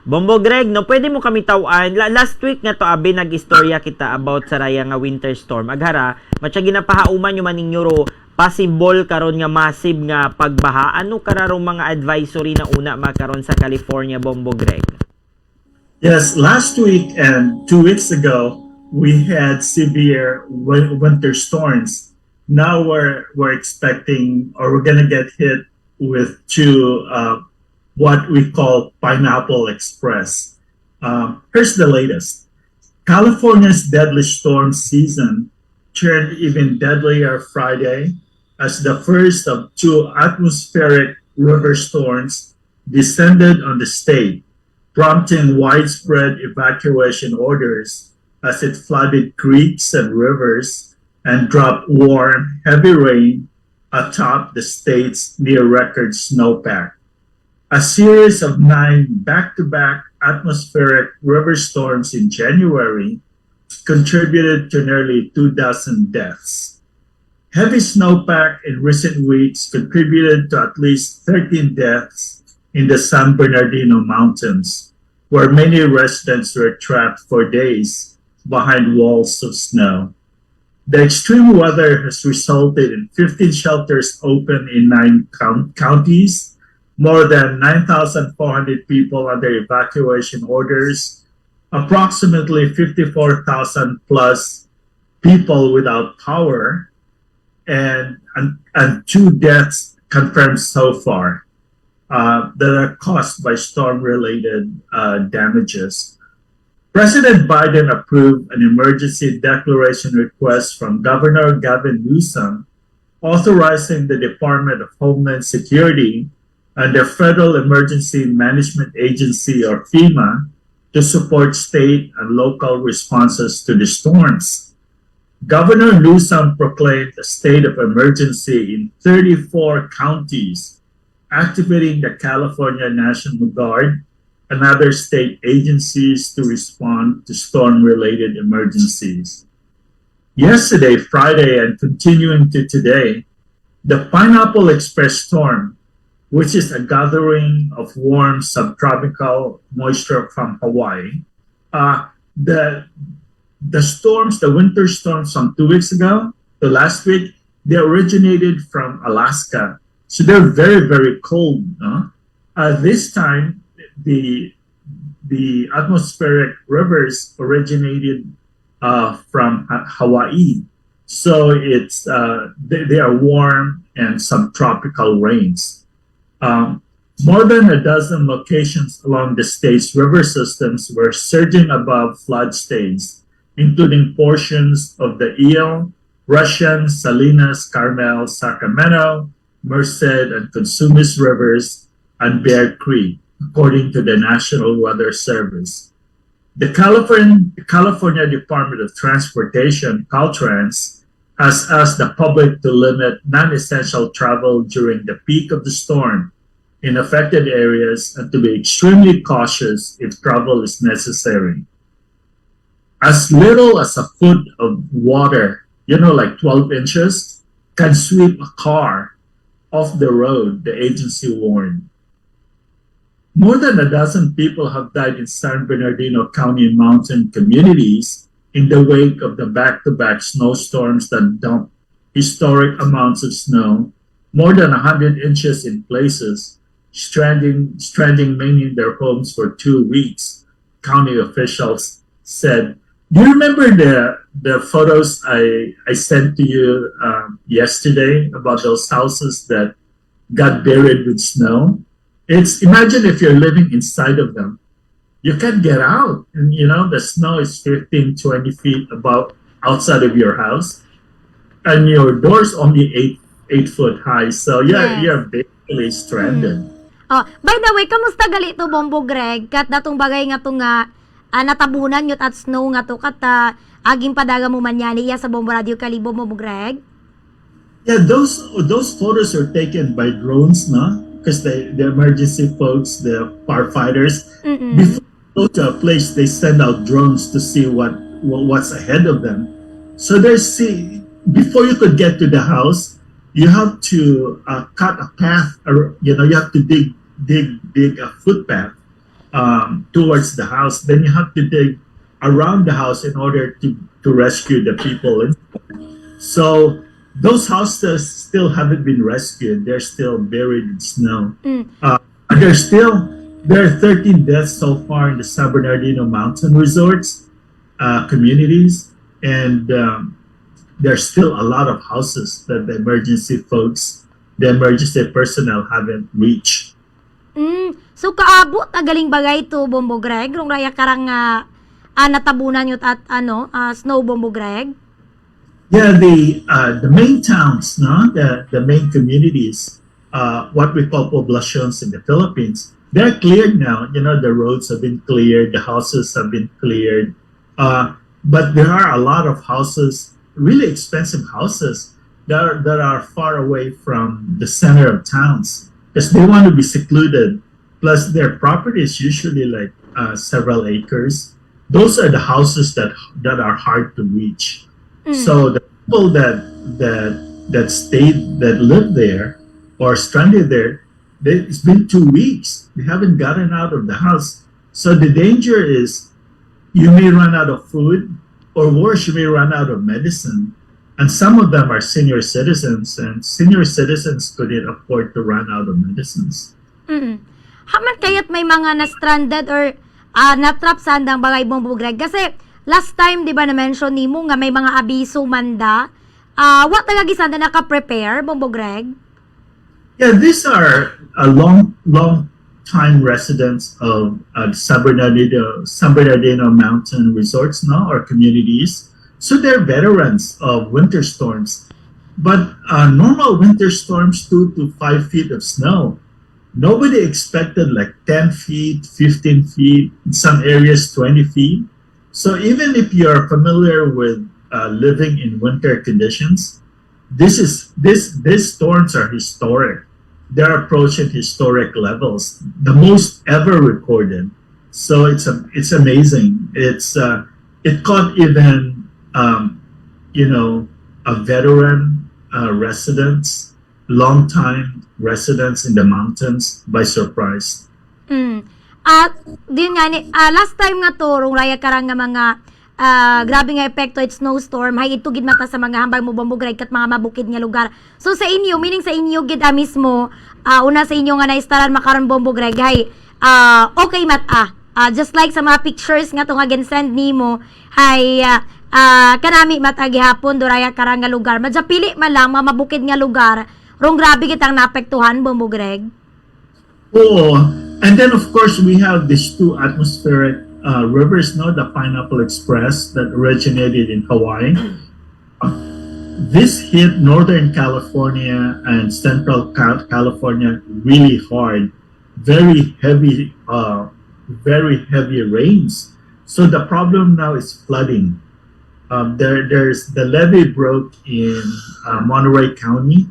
Bombo Greg, no, pwede mo kami tawan. Last week nga to, abi, nag-istorya kita about sa raya nga winter storm. Aghara, matya ginapahauman yung maninyuro, possible karon nga massive nga pagbaha. Ano kararong mga advisory na una makaron sa California, Bombo Greg? Yes, last week and 2 weeks ago, we had severe winter storms. Now we're expecting, or we're gonna get hit with two what we call Pineapple Express. Here's the latest. California's deadly storm season turned even deadlier Friday as the first of two atmospheric river storms descended on the state, prompting widespread evacuation orders as it flooded creeks and rivers and dropped warm, heavy rain atop the state's near-record snowpack. A series of 9 back-to-back atmospheric river storms in January contributed to nearly 24 deaths. Heavy snowpack in recent weeks contributed to at least 13 deaths in the San Bernardino Mountains, where many residents were trapped for days behind walls of snow. The extreme weather has resulted in 15 shelters open in 9 counties, more than 9,400 people under evacuation orders, approximately 54,000 plus people without power, and 2 deaths confirmed so far that are caused by storm-related damages. President Biden approved an emergency declaration request from Governor Gavin Newsom authorizing the Department of Homeland Security and the Federal Emergency Management Agency, or FEMA, to support state and local responses to the storms. Governor Newsom proclaimed a state of emergency in 34 counties, activating the California National Guard and other state agencies to respond to storm-related emergencies. Yesterday, Friday, and continuing to today, the Pineapple Express storm, which is a gathering of warm subtropical moisture from Hawaii. The storms, the winter storms from 2 weeks ago to last week, they originated from Alaska. So they're very, very cold. This time, the atmospheric rivers originated from Hawaii. So it's they are warm and subtropical rains. More than a dozen locations along the state's river systems were surging above flood stage, including portions of the Eel, Russian, Salinas, Carmel, Sacramento, Merced, and Consumnes rivers, and Bear Creek, according to the National Weather Service. The California Department of Transportation, Caltrans, has asked the public to limit non-essential travel during the peak of the storm in affected areas and to be extremely cautious if travel is necessary. As little as a foot of water, like 12 inches, can sweep a car off the road, the agency warned. More than a dozen people have died in San Bernardino County mountain communities in the wake of the back-to-back snowstorms that dumped historic amounts of snow, more than 100 inches in places, stranding many in their homes for 2 weeks, county officials said. Do you remember the photos I sent to you yesterday about those houses that got buried with snow? Imagine if you're living inside of them. You can't get out. And the snow is 15, 20 feet above outside of your house. And your door's only 8 foot high. So you're basically stranded. Oh, by the way, kamusta gali to Bombo Greg? Kat datong bagay nga to nga natabunan yun at snow nga to kat aging padaga mo man yan iya sa Bombo Radio Kalibo Bombo Greg? Yeah, those photos are taken by drones, no? Because the emergency folks, the firefighters, before they go to a place, they send out drones to see what's ahead of them. So before you could get to the house, you have to cut a path, or you have to dig a footpath towards the house. Then you have to dig around the house in order to rescue the people. So those houses still haven't been rescued. They're still buried in snow. Mm. There are 13 deaths so far in the San Bernardino mountain resorts communities, and there's still a lot of houses that the emergency personnel haven't reached. So kaabot na galing bagay to Bombo Greg, rong raya karang natabunan yun at snow Bombo Greg. Yeah, the main towns, no, the main communities, what we call poblations in the Philippines, they're cleared now. You know, the roads have been cleared, the houses have been cleared, but there are a lot of houses, really expensive houses that are far away from the center of towns because they want to be secluded. Plus, their property is usually like several acres. Those are the houses that are hard to reach. So the people that live there or stranded there, it's been 2 weeks. They haven't gotten out of the house. So the danger is you may run out of food, or worse, you may run out of medicine. And some of them are senior citizens, and senior citizens couldn't afford to run out of medicines. Haman kaya't may mga na-stranded or na-trap sa handang bagay Bombo Greg. Kasi last time, di ba, na-mention ni mo nga may mga abiso manda. What nagagisanda naka-prepare, Bombo Greg? Yeah, these are a long time residents of San Bernardino mountain resorts, no, or communities. So they're veterans of winter storms. But normal winter storms, 2 to 5 feet of snow. Nobody expected like 10 feet, 15 feet, in some areas 20 feet. So even if you're familiar with living in winter conditions, these storms are historic. They're approaching historic levels, the most ever recorded. So it's amazing. It caught even a veteran residents, long-time residents in the mountains by surprise. At din nga ni last time nga to rong raya karang nga mga grabe nga epekto it snowstorm hay itugid mata sa mga hambay mo Bombo Greg kat mga mabukid nga lugar. So sa inyo, meaning sa inyo gid mismo una sa inyo nga naistaran makaron Bombo Greg hay okay mata. Just like sa mga pictures nga to nga gen-send nimo hay kanami mata gihapon duraya karang nga lugar. Madya pili man lang mga mabukid nga lugar. Rong grabe kitang naapektuhan Bombo Greg. Oo. And then of course we have these two atmospheric rivers, no, the Pineapple Express that originated in Hawaii. This hit Northern California and Central California really hard. Very heavy rains. So the problem now is flooding. There's the levee broke in Monterey County.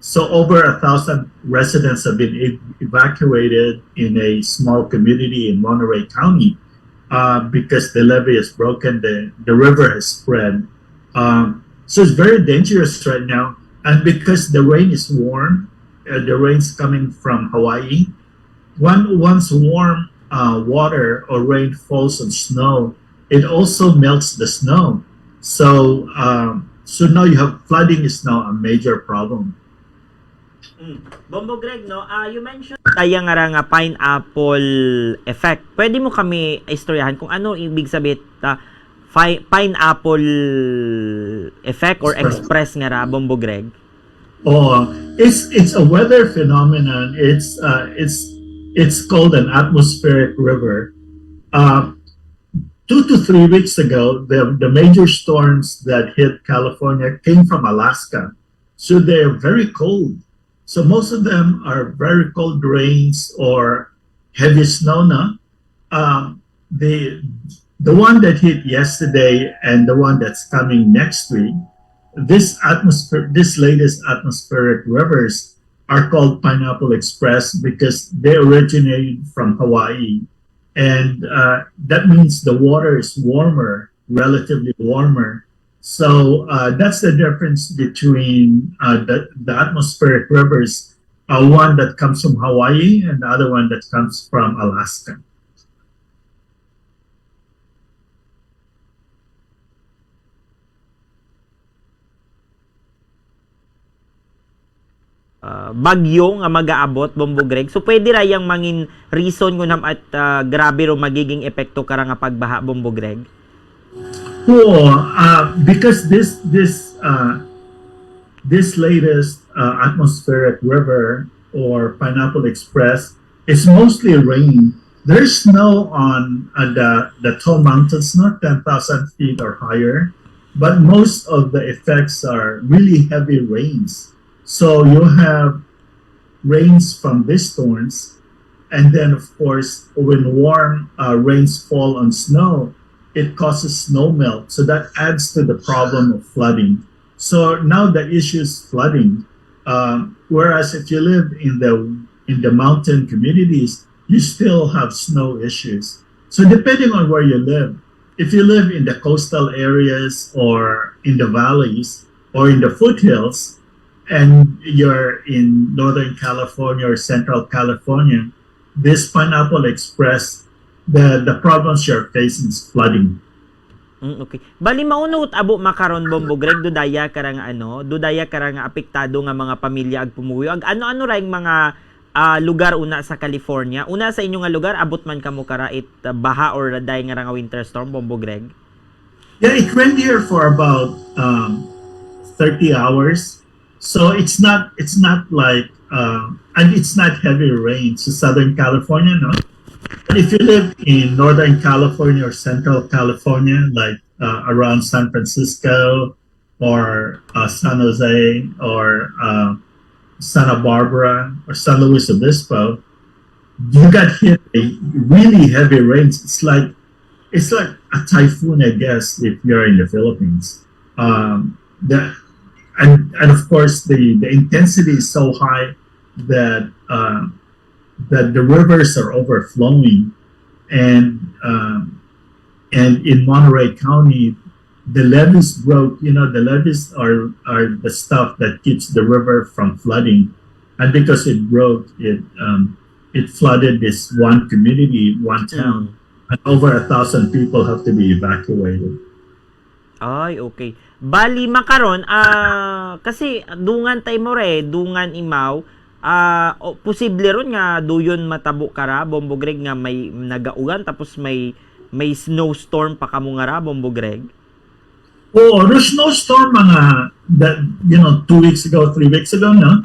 So over 1,000 residents have been evacuated in a small community in Monterey County because the levee is broken, the river has spread. So it's very dangerous right now. And because the rain is warm, the rain's coming from Hawaii, once warm water or rain falls on snow, it also melts the snow. So now you have flooding is now a major problem. Bombo Greg, no, you mentioned tayo nga pineapple effect. Pwede mo kami istoryahan kung ano ibig sabihin pineapple effect or express nga ra, Bombo Greg? Oh, it's a weather phenomenon. It's called an atmospheric river. 2 to 3 weeks ago, the major storms that hit California came from Alaska, so they're very cold. So most of them are very cold rains or heavy snow. The one that hit yesterday and the one that's coming next week, this latest atmospheric rivers are called Pineapple Express because they originated from Hawaii. And that means the water is warmer, relatively warmer. So that's the difference between the atmospheric rivers, one that comes from Hawaii and the other one that comes from Alaska. bagyo nga mag-aabot Bombo Greg. So pwede ra yang mangin reason kunam at grabe ro magiging epekto kara nga pagbaha Bombo Greg. Oo, because this latest atmospheric river or Pineapple Express is mostly rain. There's snow on the tall mountains, not 10,000 feet or higher, but most of the effects are really heavy rains. So you have rains from these storms, and then of course when warm rains fall on snow, it causes snow melt. So that adds to the problem of flooding. So now the issue is flooding. Whereas if you live in the mountain communities, you still have snow issues. So depending on where you live, if you live in the coastal areas or in the valleys or in the foothills, and you're in Northern California or Central California, this Pineapple Express, the problems you're facing is flooding. Okay. Bali maunot abo makaron Bombo Greg dudaya karang dudaya karang apektado nga mga pamilya ag pumuyo. Ag ano-ano ra yung mga lugar una sa California. Una sa inyo nga lugar abot man kamo kara it baha or day nga nga winter storm Bombo Greg. Yeah, it rained here for about 30 hours. So it's not like and it's not heavy rain to Southern California, no. But if you live in Northern California or Central California, like around San Francisco or San Jose or Santa Barbara or San Luis Obispo, you got hit a really heavy rains. It's like a typhoon, I guess, if you're in the Philippines. And of course the intensity is so high that that the rivers are overflowing, and in Monterey County the levees broke. You know, the levees are the stuff that keeps the river from flooding, and because it broke, it flooded this one community, one town, and over 1,000 people have to be evacuated. Ay, okay. Bali makaron kasi dungan tay mo re, dungan imaw, posible ron nga duyon matabo kara Bombo Greg nga may nagaugan tapos may snowstorm pa kamo nga ra Bombo Greg. Oh, the snowstorm that 2 weeks ago, 3 weeks ago, no.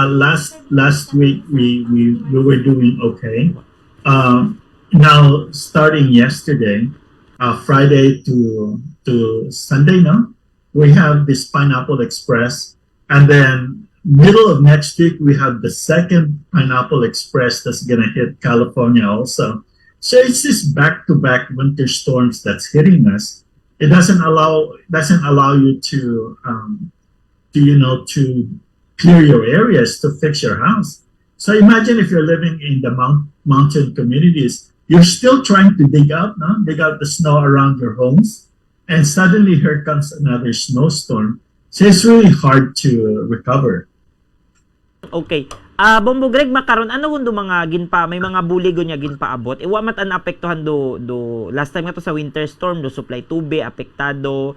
Last week we were doing okay. Now starting yesterday, Friday to Sunday, no, we have this Pineapple Express, and then middle of next week we have the second Pineapple Express that's gonna hit California also. So it's this back-to-back winter storms that's hitting us. It doesn't allow you to clear your areas to fix your house. So imagine if you're living in the mountain communities, you're still trying to dig out the snow around your homes. And suddenly here comes another snowstorm. So it's really hard to recover. Okay. Bombo Greg makaron ano kundo mga may mga buligon nya ginpaabot. Iwa mat an apektuhan do last time nga to sa winter storm do supply tubig apektado,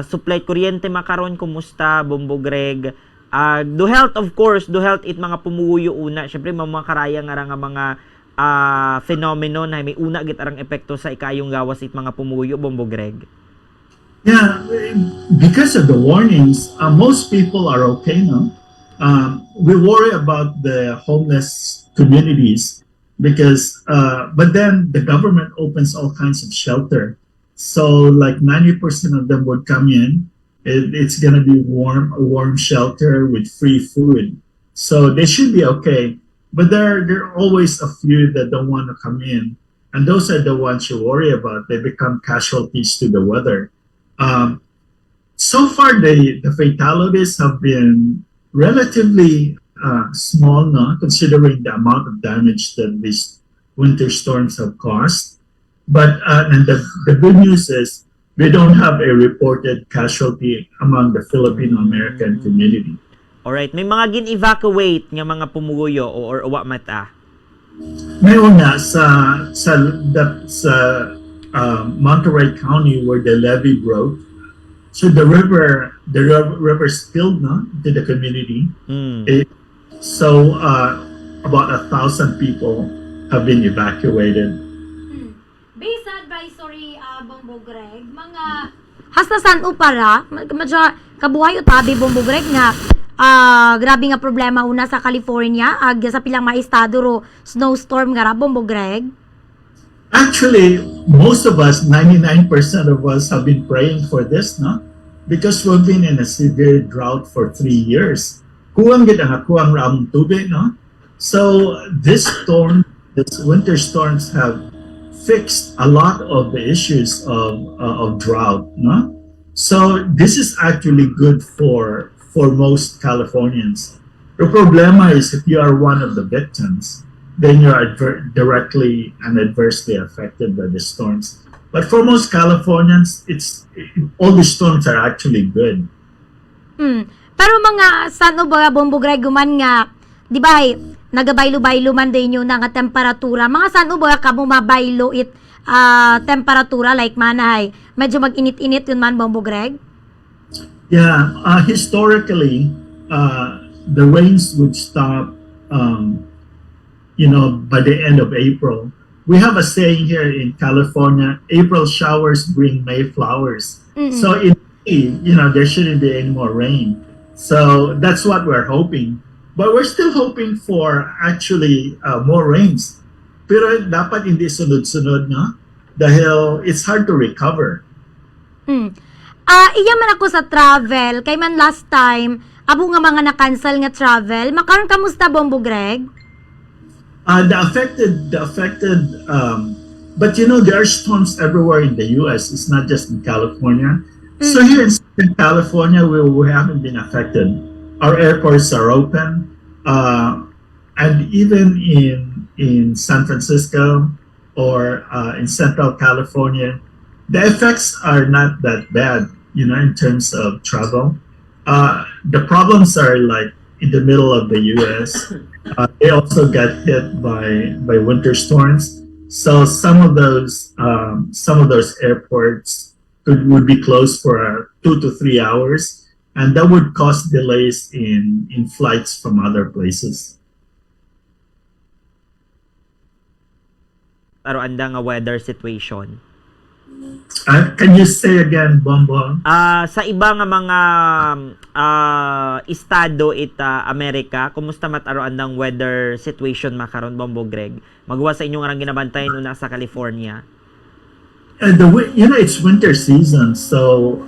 supply kuryente makaron kumusta Bombo Greg? Do health of course, do health it mga pumuyo una. Syempre mga karaya nga mga phenomenon na may una git arang epekto sa ikayong gawas it mga pumuyo Bombo Greg. Yeah, because of the warnings, most people are okay now. We worry about the homeless communities because, but then the government opens all kinds of shelter. So like 90% of them would come in. It's gonna be a warm shelter with free food. So they should be okay. But there are always a few that don't want to come in. And those are the ones you worry about. They become casualties to the weather. So far, the fatalities have been relatively small, no, considering the amount of damage that these winter storms have caused. But and the good news is we don't have a reported casualty among the Filipino-American community. Alright, may mga gin-evacuate nga mga pumuyo or uwa mata? Ngayon nga, sa Monterey County where the levee broke, So river spilled no, to the community. Mm. So about 1,000 people have been evacuated. Based sa advisory, Bombo Greg, mga hasta saan upara, medyo kabuhay o tabi Bombo Greg nga, grabe nga problema una sa California, sa pilang mga estado ro snowstorm nga ra, Bombo Greg. Actually, most of us, 99% of us, have been praying for this, no? Because we've been in a severe drought for 3 years. Kuwang gid ang kuwang raang tubig, no? So this winter storms have fixed a lot of the issues of drought, no? So this is actually good for most Californians. The problema is if you are one of the victims, then you are directly and adversely affected by the storms. But for most Californians, all the storms are actually good. Pero mga saan ba Bombo Greg guman nga, di ba, nagabaylo-baylo man din yun nga temperatura. Mga saan ba ka bumabaylo temperatura like manahay? Medyo mag-init-init yun man, Bombo Greg? Yeah, historically, the rains would stop, by the end of April. We have a saying here in California, April showers bring May flowers. So in May, there shouldn't be any more rain. So that's what we're hoping. But we're still hoping for actually more rains. Pero dapat hindi sunod-sunod, no? Dahil it's hard to recover. Iya man ako sa travel, kay man last time, abo nga mga na-cancel nga travel. Makaroon kamusta, Bombo Greg? The affected, but there are storms everywhere in the U.S. It's not just in California. So here in Southern California, we haven't been affected. Our airports are open, and even in San Francisco or in Central California, the effects are not that bad, in terms of travel. The problems are like in the middle of the U.S. They also got hit by winter storms. So some of those airports would be closed for 2 to 3 hours, and that would cause delays in flights from other places. Pero anda nga weather situation. Can you say again, Bombo? Sa iba nga mga estado Amerika, kumusta mataroan ng weather situation makaron, Bombo Greg? Magwa sa inyong arang ginabantayan una sa California. It's winter season, so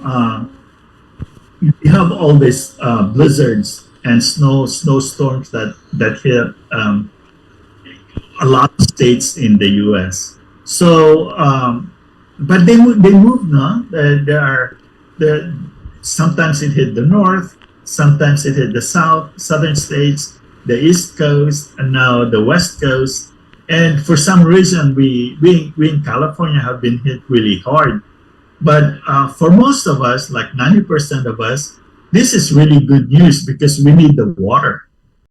you have all these blizzards and snowstorms that hit a lot of states in the U.S. So. But they move, no? Sometimes it hit the north, sometimes it hit the southern states, the east coast, and now the west coast. And for some reason, we in California have been hit really hard. But for most of us, like 90% of us, this is really good news because we need the water.